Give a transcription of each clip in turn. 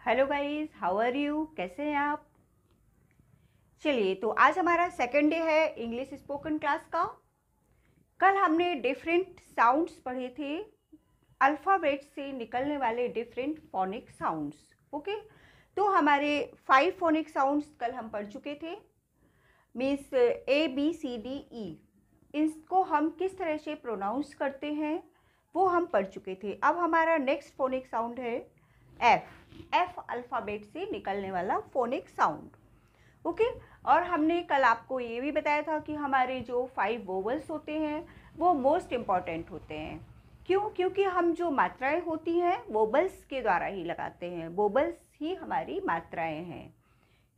Hello guys, how are you? कैसे हैं आप? चलिए, तो आज हमारा सेकंड डे है इंग्लिश स्पोकन क्लास का। कल हमने डिफरेंट साउंड्स पढ़े थे, अल्फ़ाबेट से निकलने वाले डिफरेंट फोनिक साउंड्स। ओके, तो हमारे 5 फोनिक साउंड्स कल हम पढ़ चुके थे। मीन्स ABCDE, इसको हम किस तरह से प्रोनाउंस करते हैं वो हम पढ़ चुके थे। अब हमारा नेक्स्ट फोनिक साउंड है एफ अल्फ़ाबेट से निकलने वाला फोनिक साउंड। ओके, और हमने कल आपको ये भी बताया था कि हमारे जो 5 वोवल्स होते हैं वो मोस्ट इम्पॉर्टेंट होते हैं। क्यों? क्योंकि हम जो मात्राएं होती हैं वोबल्स के द्वारा ही लगाते हैं, वोबल्स ही हमारी मात्राएं हैं।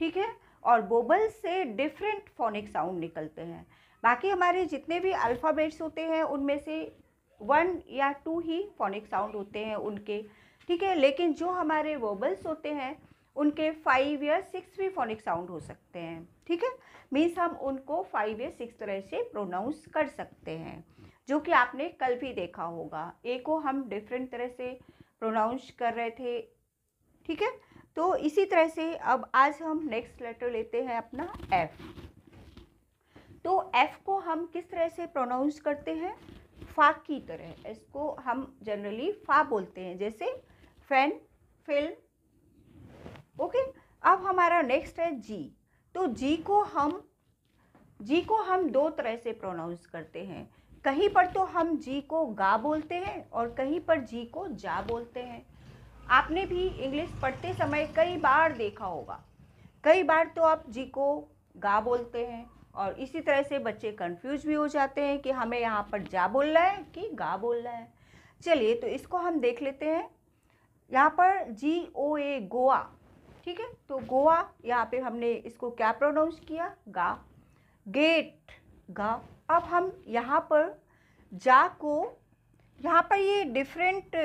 ठीक है, और वोबल्स से डिफरेंट फोनिक साउंड निकलते हैं। बाकी हमारे जितने भी अल्फ़ाबेट्स होते हैं उनमें से 1 या 2 ही फोनिक साउंड होते हैं उनके। ठीक है, लेकिन जो हमारे वोबल्स होते हैं उनके 5 या 6 भी फोनिक साउंड हो सकते हैं। ठीक है, मीन्स हम उनको 5 या 6 तरह से प्रोनाउंस कर सकते हैं, जो कि आपने कल भी देखा होगा। ए को हम डिफरेंट तरह से प्रोनाउंस कर रहे थे। ठीक है, तो इसी तरह से अब आज हम नेक्स्ट लेटर लेते हैं अपना एफ। तो एफ को हम किस तरह से प्रोनाउंस करते हैं? फा की तरह। इसको हम जनरली फा बोलते हैं, जैसे फैन, फिल्म। ओके, अब हमारा नेक्स्ट है जी। तो जी को हम 2 तरह से प्रोनाउंस करते हैं। कहीं पर तो हम जी को गा बोलते हैं और कहीं पर जी को जा बोलते हैं। आपने भी इंग्लिश पढ़ते समय कई बार देखा होगा, कई बार तो आप जी को गा बोलते हैं और इसी तरह से बच्चे कंफ्यूज भी हो जाते हैं कि हमें यहाँ पर जा बोलना है कि गा बोलना है। चलिए, तो इसको हम देख लेते हैं। यहाँ पर GOA, गोवा। ठीक है, तो गोवा यहाँ पे हमने इसको क्या प्रोनाउंस किया? गा। गेट, गा। अब हम यहाँ पर जा को, यहाँ पर ये डिफरेंट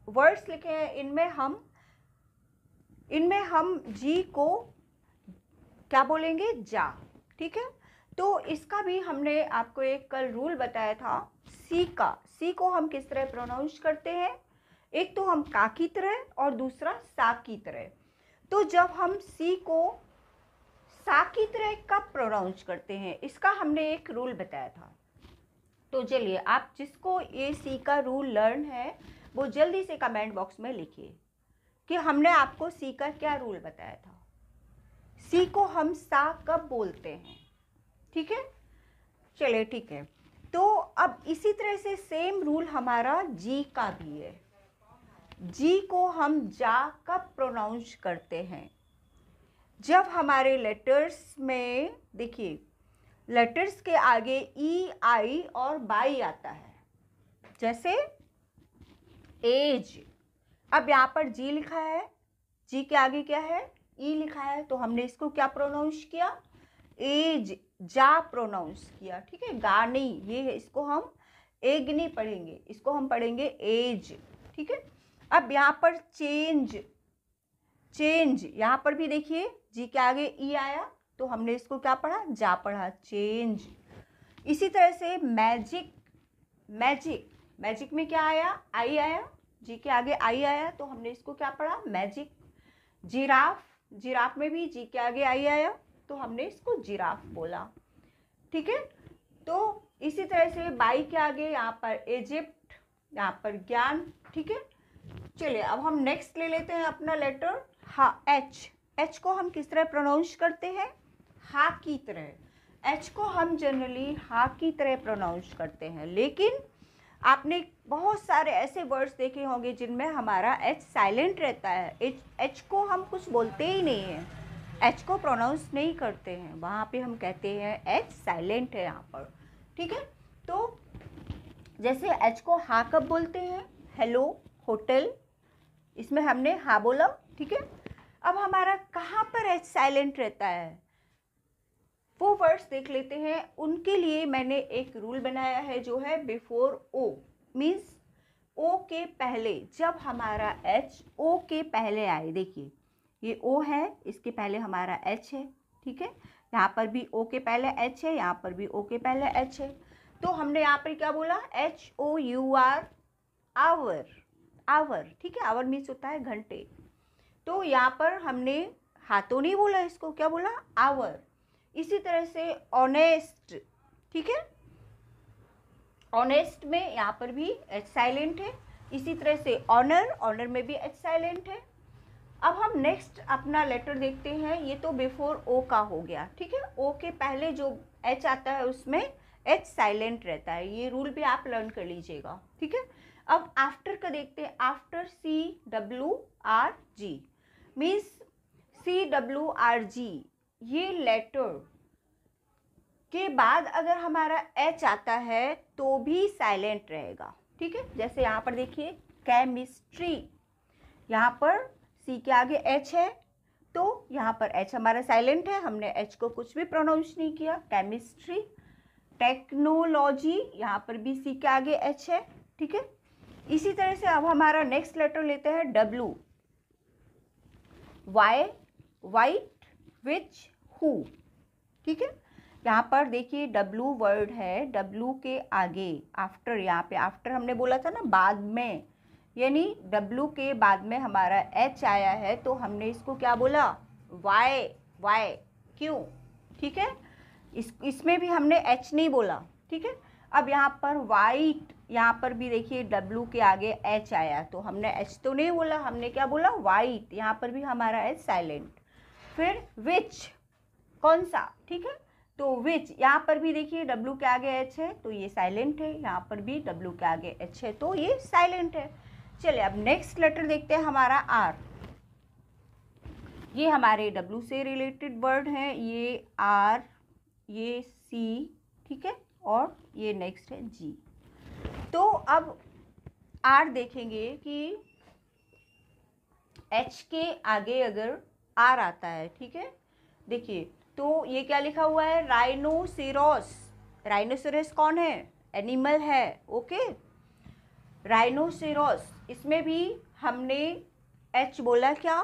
वर्ड्स लिखे हैं, इनमें हम जी को क्या बोलेंगे? जा। ठीक है, तो इसका भी हमने आपको एक कल रूल बताया था। सी को हम किस तरह प्रोनाउंस करते हैं? एक तो हम का की तरह और दूसरा सा की तरह। तो जब हम सी को सा की तरह कब प्रोनाउंस करते हैं, इसका हमने एक रूल बताया था। तो चलिए, आप जिसको ये सी का रूल लर्न है वो जल्दी से कमेंट बॉक्स में लिखिए कि हमने आपको सी का क्या रूल बताया था। सी को हम सा कब बोलते हैं? ठीक है, चलिए ठीक है। तो अब इसी तरह से सेम रूल हमारा जी का भी है। जी को हम जा कब प्रोनाउंस करते हैं? जब हमारे लेटर्स में, देखिए, लेटर्स के आगे ई, आई और बाई आता है, जैसे एज। अब यहाँ पर जी लिखा है, जी के आगे क्या है? ई लिखा है, तो हमने इसको क्या प्रोनाउंस किया? एज, जा प्रोनाउंस किया। ठीक है, गा नहीं, ये इसको हम एग नहीं पढ़ेंगे, इसको हम पढ़ेंगे एज। ठीक है, अब यहाँ पर चेंज, यहाँ पर भी देखिए जी के आगे ई आया, तो हमने इसको क्या पढ़ा? जा पढ़ा, चेंज। इसी तरह से मैजिक में क्या आया? आई आया, जी के आगे आई आया, तो हमने इसको क्या पढ़ा? मैजिक। जिराफ में भी जी के आगे आई आया, तो हमने इसको जिराफ बोला। ठीक है, तो इसी तरह से बाई के आगे यहाँ पर इजिप्ट, यहाँ पर ज्ञान। ठीक है, चलिए अब हम नेक्स्ट ले लेते हैं अपना लेटर हा, एच को हम किस तरह प्रोनाउंस करते हैं? हा की तरह। एच को हम जनरली हा की तरह प्रोनाउंस करते हैं, लेकिन आपने बहुत सारे ऐसे वर्ड्स देखे होंगे जिनमें हमारा एच साइलेंट रहता है। एच को हम कुछ बोलते ही नहीं हैं, एच को प्रोनाउंस नहीं करते हैं, वहाँ पे हम कहते हैं एच साइलेंट है यहाँ पर। ठीक है, तो जैसे एच को हा कब बोलते हैं? हेलो, होटल, इसमें हमने हा बोला। ठीक है, अब हमारा कहाँ पर एच साइलेंट रहता है वो वर्ड्स देख लेते हैं। उनके लिए मैंने एक रूल बनाया है जो है बिफोर ओ, मीन्स ओ के पहले, जब हमारा एच ओ के पहले आए। देखिए, ये ओ है, इसके पहले हमारा एच है। ठीक है, यहाँ पर भी ओ के पहले एच है, यहाँ पर भी ओ के पहले एच है, तो हमने यहाँ पर क्या बोला? HOUR, hour. ठीक है, आवर मीन्स होता है घंटे। तो यहाँ पर हमने हाथों नहीं बोला, इसको क्या बोला, आवर। इसी तरह से ऑनेस्ट, ठीक है, ऑनेस्ट में यहाँ पर भी एच साइलेंट है। इसी तरह से ऑनर, ऑनर में भी एच साइलेंट है। अब हम नेक्स्ट अपना लेटर देखते हैं। ये तो बिफोर ओ का हो गया, ठीक है। ओ के पहले जो एच आता है उसमें एच साइलेंट रहता है, ये रूल भी आप लर्न कर लीजिएगा, ठीक है। अब आफ्टर का देखते हैं। आफ्टर CWRG मीन्स CWRG, ये लेटर के बाद अगर हमारा एच आता है तो भी साइलेंट रहेगा, ठीक है। जैसे यहाँ पर देखिए केमिस्ट्री, यहाँ पर सी के आगे एच है तो यहाँ पर एच हमारा साइलेंट है, हमने एच को कुछ भी प्रोनाउंस नहीं किया, केमिस्ट्री। टेक्नोलॉजी, यहाँ पर भी सी के आगे एच है, ठीक है। इसी तरह से अब हमारा नेक्स्ट लेटर लेते हैं W, why, white, which, who, ठीक है। यहाँ पर देखिए W वर्ड है, W के आगे आफ्टर, यहाँ पे आफ्टर हमने बोला था ना बाद में, यानी W के बाद में हमारा H आया है तो हमने इसको क्या बोला, वाई, वाई, क्यों, ठीक है। इसमें भी हमने H नहीं बोला, ठीक है। अब यहाँ पर वाइट, यहाँ पर भी देखिए W के आगे H आया तो हमने H तो नहीं बोला, हमने क्या बोला, वाइट, यहाँ पर भी हमारा H साइलेंट। फिर विच, कौन सा, ठीक है, तो विच, यहाँ पर भी देखिए W के आगे H है तो ये साइलेंट है, यहाँ पर भी W के आगे H है तो ये साइलेंट है। चलिए अब नेक्स्ट लेटर देखते हैं हमारा R। ये हमारे W से रिलेटेड वर्ड हैं, ये R, ये C, ठीक है, और ये नेक्स्ट है G। तो अब R देखेंगे कि H के आगे अगर R आता है, ठीक है, देखिए तो ये क्या लिखा हुआ है, राइनोसेरोस। राइनोसेरोस कौन है, एनिमल है, ओके। राइनोसेरोस, इसमें भी हमने H बोला क्या,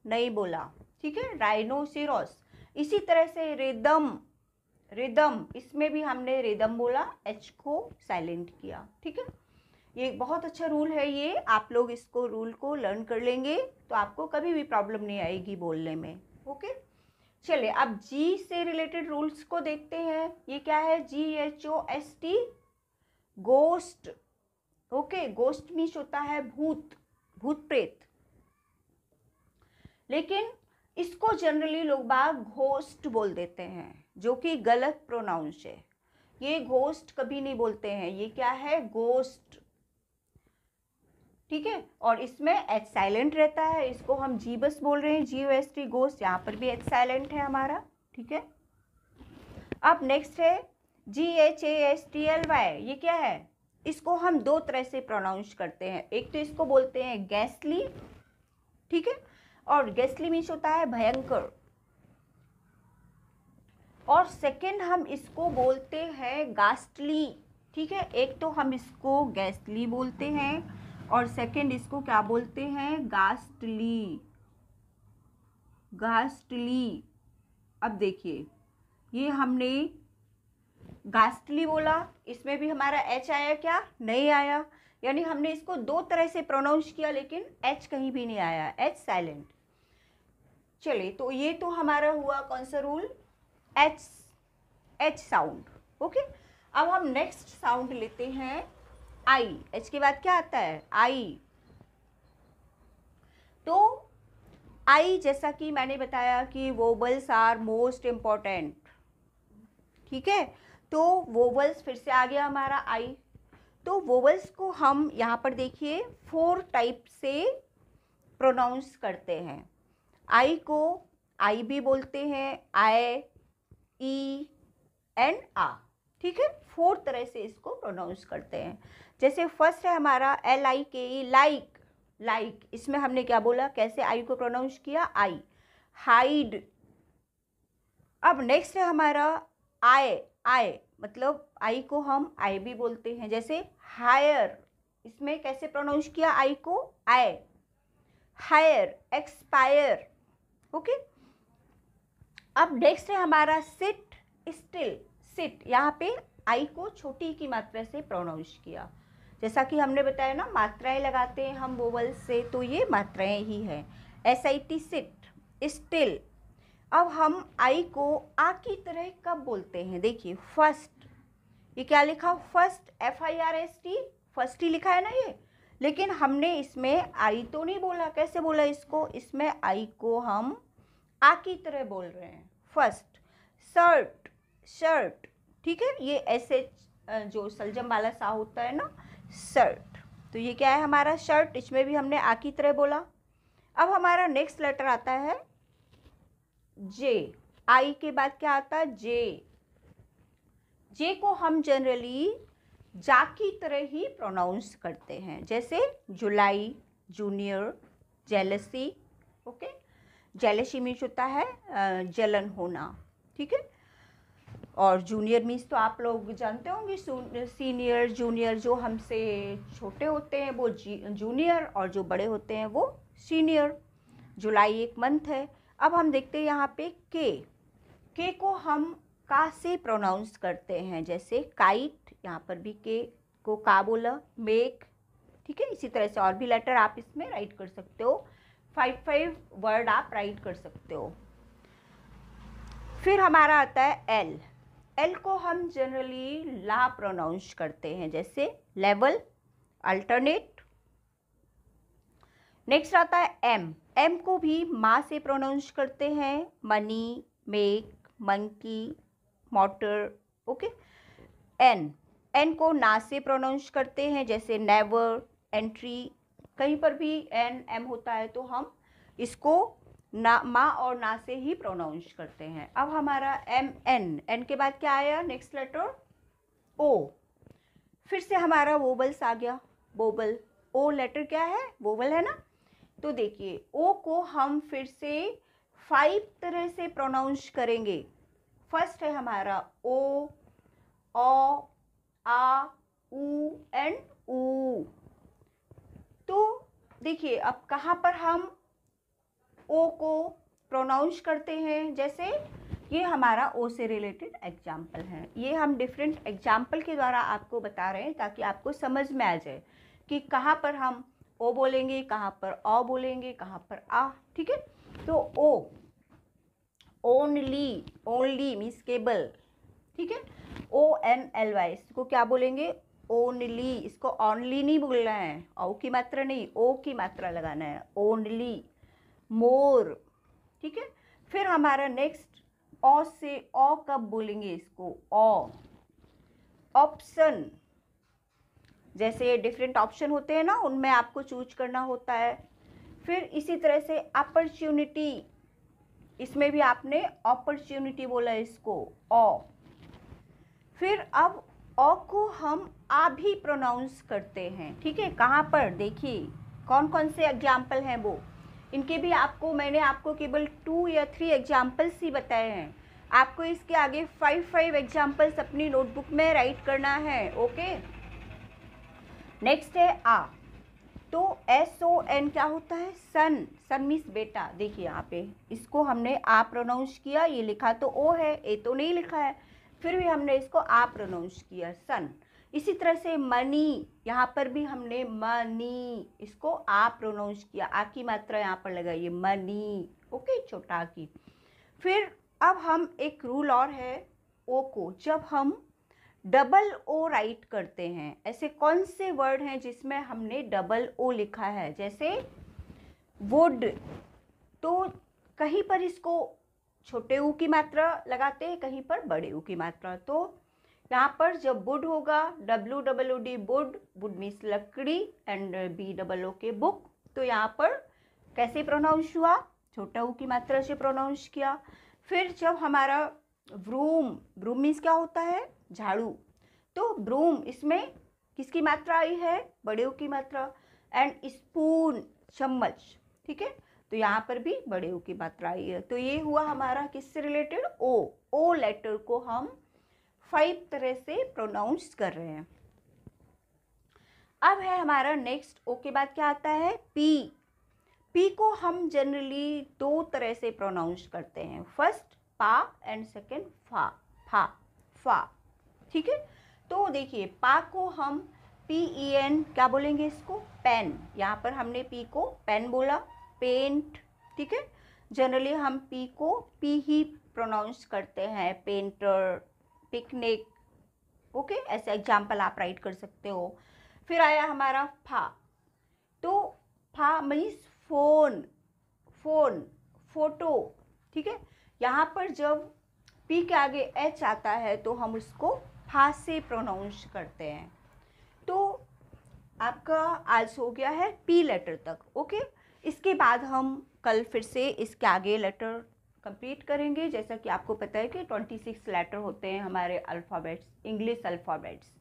नहीं बोला, ठीक है, राइनोसेरोस। इसी तरह से रिदम, रिदम, इसमें भी हमने रिदम बोला, H को साइलेंट किया, ठीक है। ये बहुत अच्छा रूल है, ये आप लोग इसको रूल को लर्न कर लेंगे तो आपको कभी भी प्रॉब्लम नहीं आएगी बोलने में, ओके। चलिए अब G से रिलेटेड रूल्स को देखते हैं। ये क्या है, GHOST, ghost, okay. Ghost means होता है भूत, भूत प्रेत, लेकिन इसको जनरली लोग बाग घोस्ट बोल देते हैं, जो कि गलत प्रोनाउंस है। ये घोस्ट कभी नहीं बोलते हैं, ये क्या है, गोस्ट, ठीक है। और इसमें H साइलेंट रहता है, इसको हम G बस बोल रहे हैं, GOST, गोस्ट, यहाँ पर भी H साइलेंट है हमारा, ठीक है। अब नेक्स्ट है GHASTLY, ये क्या है, इसको हम दो तरह से प्रोनाउंस करते हैं। एक तो इसको बोलते हैं गैसली, ठीक है, और गैसली मीन्स होता है भयंकर, और सेकंड हम इसको बोलते हैं गास्टली, ठीक है। एक तो हम इसको गैसली बोलते हैं और सेकंड इसको क्या बोलते हैं, गास्टली, गास्टली। अब देखिए ये हमने गास्टली बोला, इसमें भी हमारा H आया क्या, नहीं आया, यानी हमने इसको दो तरह से प्रोनाउंस किया लेकिन H कहीं भी नहीं आया, H साइलेंट। चलिए तो ये तो हमारा हुआ कौन सा रूल, H साउंड, ओके। अब हम नेक्स्ट साउंड लेते हैं I। H के बाद क्या आता है, I। तो I जैसा कि मैंने बताया कि वोवल्स आर मोस्ट इम्पॉर्टेंट, ठीक है। तो वोवल्स फिर से आ गया हमारा I। तो वोवल्स को हम यहाँ पर देखिए 4 टाइप से प्रोनाउंस करते हैं। I को I भी बोलते हैं, I, E एंड आ, ठीक है। 4 तरह से इसको प्रोनाउंस करते हैं। जैसे फर्स्ट है हमारा LIKE, लाइक, लाइक, इसमें हमने क्या बोला, कैसे आई को प्रोनाउंस किया, आई। हाइड। अब नेक्स्ट है हमारा आई, मतलब आई को हम आई भी बोलते हैं, जैसे हायर, इसमें कैसे प्रोनाउंस किया आई को, आई। Hire, expire, okay. अब नेक्स्ट है हमारा सिट, स्टिल, सिट, यहाँ पे आई को छोटी की मात्रा से प्रोनाउंस किया। जैसा कि हमने बताया ना, मात्राएं लगाते हैं हम वोवल से तो ये मात्राएं ही हैं। SIT sit, still. अब हम आई को आ की तरह कब बोलते हैं? देखिए फर्स्ट, ये क्या लिखा? फर्स्ट, FIRST, फर्स्ट ही लिखा है ना ये, लेकिन हमने इसमें आई तो नहीं बोला। कैसे बोला इसको? इसमें आई को हम आ की तरह बोल रहे हैं, फर्स्ट। शर्ट, शर्ट, ठीक है, ये ऐसे जो सलजम वाला सा होता है ना, शर्ट। तो ये क्या है हमारा? शर्ट। इसमें भी हमने आ की तरह बोला। अब हमारा नेक्स्ट लेटर आता है जे। आई के बाद क्या आता है? जे। जे को हम जनरली जा की तरह ही प्रोनाउंस करते हैं, जैसे July, junior, jealousy. Okay, jealousy means होता है जलन होना, ठीक है। और जूनियर मीन्स तो आप लोग जानते होंगे, सीनियर, जूनियर। जो हमसे छोटे होते हैं वो जूनियर, और जो बड़े होते हैं वो सीनियर। जुलाई एक मंथ है। अब हम देखते हैं यहाँ पे के को हम का से प्रोनाउंस करते हैं, जैसे काइट, यहाँ पर भी के को का बोला, मेक, ठीक है। इसी तरह से और भी लेटर आप इसमें राइट कर सकते हो, 5 वर्ड आप राइट कर सकते हो। फिर हमारा आता है एल। एल को हम जनरली ला प्रोनाउंस करते हैं, जैसे लेवल, अल्टरनेट। नेक्स्ट आता है एम। एम को भी मा से प्रोनाउंस करते हैं, money, make, monkey, motor. Okay. N, N को ना से प्रोनाउंस करते हैं, जैसे नेवर, एंट्री। कहीं पर भी एन एम होता है तो हम इसको ना, मा और ना से ही प्रोनाउंस करते हैं। अब हमारा एम एन, एन के बाद क्या आया? नेक्स्ट लेटर ओ। फिर से हमारा वोबल्स आ गया, वोबल। ओ लेटर क्या है? वोबल है ना। तो देखिए ओ को हम फिर से 5 तरह से प्रोनाउंस करेंगे। फर्स्ट है हमारा ओ, ओ, आ, ऊ एंड ऊ। तो देखिए अब कहाँ पर हम ओ को प्रोनाउंस करते हैं, जैसे ये हमारा ओ से रिलेटेड एग्जाम्पल है। ये हम डिफरेंट एग्जाम्पल के द्वारा आपको बता रहे हैं ताकि आपको समझ में आ जाए कि कहाँ पर हम ओ बोलेंगे, कहाँ पर ओ बोलेंगे, कहाँ पर आ, ठीक है। तो ओ, ओनली, ओनली मीन्स केबल, ठीक है। ONLY, इसको क्या बोलेंगे? ओनली। इसको ऑनली नहीं बोलना है, ओ की मात्रा नहीं, ओ की मात्रा लगाना है, ओनली। मोर, ठीक है। फिर हमारा नेक्स्ट ओ से, ओ कब बोलेंगे इसको? ओ। ऑप्शन, जैसे डिफरेंट ऑप्शन होते हैं ना, उनमें आपको चूज करना होता है। फिर इसी तरह से अपॉर्चुनिटी, इसमें भी आपने अपॉर्चुनिटी बोला इसको, ओ। फिर अब ओ को हम आ भी प्रोनाउंस करते हैं, ठीक है। कहाँ पर? देखिए कौन कौन से एग्जाम्पल हैं वो, इनके भी आपको मैंने आपको केवल 2 या 3 एग्जाम्पल्स ही बताए हैं। आपको इसके आगे 5 एग्जाम्पल्स अपनी नोटबुक में राइट करना है, ओके। नेक्स्ट है आ। तो SON क्या होता है? सन। सन मीन्स बेटा। देखिए यहाँ पे इसको हमने आ प्रोनाउंस किया, ये लिखा तो ओ है, ए तो नहीं लिखा है, फिर भी हमने इसको आ प्रोनाउंस किया, सन। इसी तरह से मनी, यहाँ पर भी हमने मनी, इसको आ प्रोनाउंस किया, आ की मात्रा यहाँ पर लगाइए, मनी, ओके, छोटा आ की। फिर अब हम एक रूल और है, ओ को जब हम डबल ओ राइट करते हैं, ऐसे कौन से वर्ड हैं जिसमें हमने डबल ओ लिखा है, जैसे वुड। तो कहीं पर इसको छोटे ऊ की मात्रा लगाते हैं, कहीं पर बड़े ऊ की मात्रा। तो यहाँ पर जब वुड होगा, WOOD, वुड, वुड मीन्स लकड़ी, एंड BOO बुक। तो यहाँ पर कैसे प्रोनाउंस हुआ? छोटा ऊ की मात्रा से प्रोनाउंस किया। फिर जब हमारा ब्रूम, ब्रूम मीन्स क्या होता है? झाड़ू। तो ब्रूम, इसमें किसकी मात्रा आई है? बड़े ऊ की मात्रा। एंड स्पून, चम्मच, ठीक है। तो यहाँ पर भी बड़े ऊ की मात्रा आई है। तो ये हुआ हमारा किससे रिलेटेड? ओ। ओ लेटर को हम 5 तरह से प्रोनाउंस कर रहे हैं। अब है हमारा नेक्स्ट, ओ के बाद क्या आता है? पी। पी को हम जनरली 2 तरह से प्रोनाउंस करते हैं, फर्स्ट पा एंड सेकेंड फा, फा, फा, ठीक है। तो देखिए पा को हम PEN क्या बोलेंगे इसको? पेन। यहाँ पर हमने पी को पेन बोला, पेंट, ठीक है। जनरली हम पी को पी ही प्रोनाउंस करते हैं, पेंटर, पिकनिक, ओके, ऐसे एग्जाम्पल आप राइट कर सकते हो। फिर आया हमारा फा, तो फा मीन्स फोन, फोन, फोटो, ठीक है। यहाँ पर जब पी के आगे एच आता है तो हम उसको फा से प्रोनाउंस करते हैं। तो आपका आज हो गया है पी लेटर तक, ओके। इसके बाद हम कल फिर से इसके आगे लेटर कंप्लीट करेंगे। जैसा कि आपको पता है कि 26 लेटर होते हैं हमारे अल्फ़ाबेट्स, इंग्लिश अल्फ़ाबेट्स,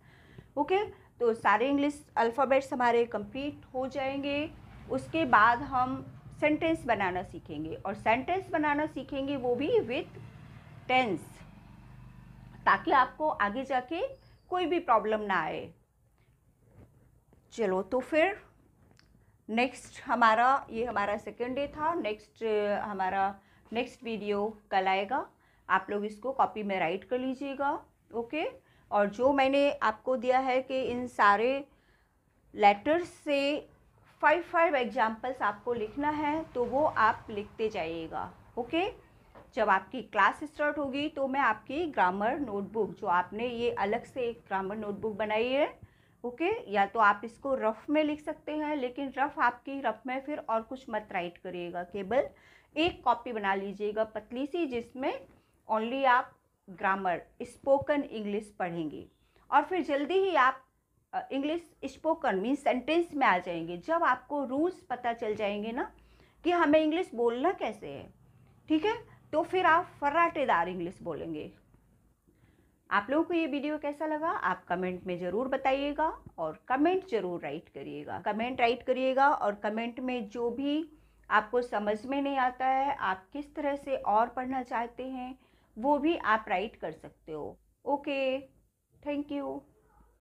ओके। तो सारे इंग्लिश अल्फ़ाबेट्स हमारे कंप्लीट हो जाएंगे। उसके बाद हम सेंटेंस बनाना सीखेंगे, और सेंटेंस बनाना सीखेंगे वो भी विथ टेंस, ताकि आपको आगे जाके कोई भी प्रॉब्लम ना आए। चलो तो फिर नेक्स्ट ये हमारा सेकेंड डे था। हमारा नेक्स्ट वीडियो कल आएगा। आप लोग इसको कॉपी में राइट कर लीजिएगा, ओके। और जो मैंने आपको दिया है कि इन सारे लेटर्स से 5 एग्जाम्पल्स आपको लिखना है, तो वो आप लिखते जाइएगा, ओके। जब आपकी क्लास स्टार्ट होगी तो मैं आपकी ग्रामर नोटबुक, जो आपने ये अलग से एक ग्रामर नोटबुक बनाई है, ओके, या तो आप इसको रफ में लिख सकते हैं, लेकिन रफ में फिर और कुछ मत राइट करिएगा, केवल एक कॉपी बना लीजिएगा पतली सी, जिसमें ओनली आप ग्रामर स्पोकन इंग्लिश पढ़ेंगे। और फिर जल्दी ही आप इंग्लिश स्पोकन मीन्स सेंटेंस में आ जाएंगे, जब आपको रूल्स पता चल जाएंगे ना कि हमें इंग्लिश बोलना कैसे है, ठीक है। तो फिर आप फर्राटेदार इंग्लिश बोलेंगे। आप लोगों को ये वीडियो कैसा लगा आप कमेंट में ज़रूर बताइएगा, और कमेंट ज़रूर राइट करिएगा। और कमेंट में जो भी आपको समझ में नहीं आता है, आप किस तरह से और पढ़ना चाहते हैं, वो भी आप राइट कर सकते हो, ओके। Thank you.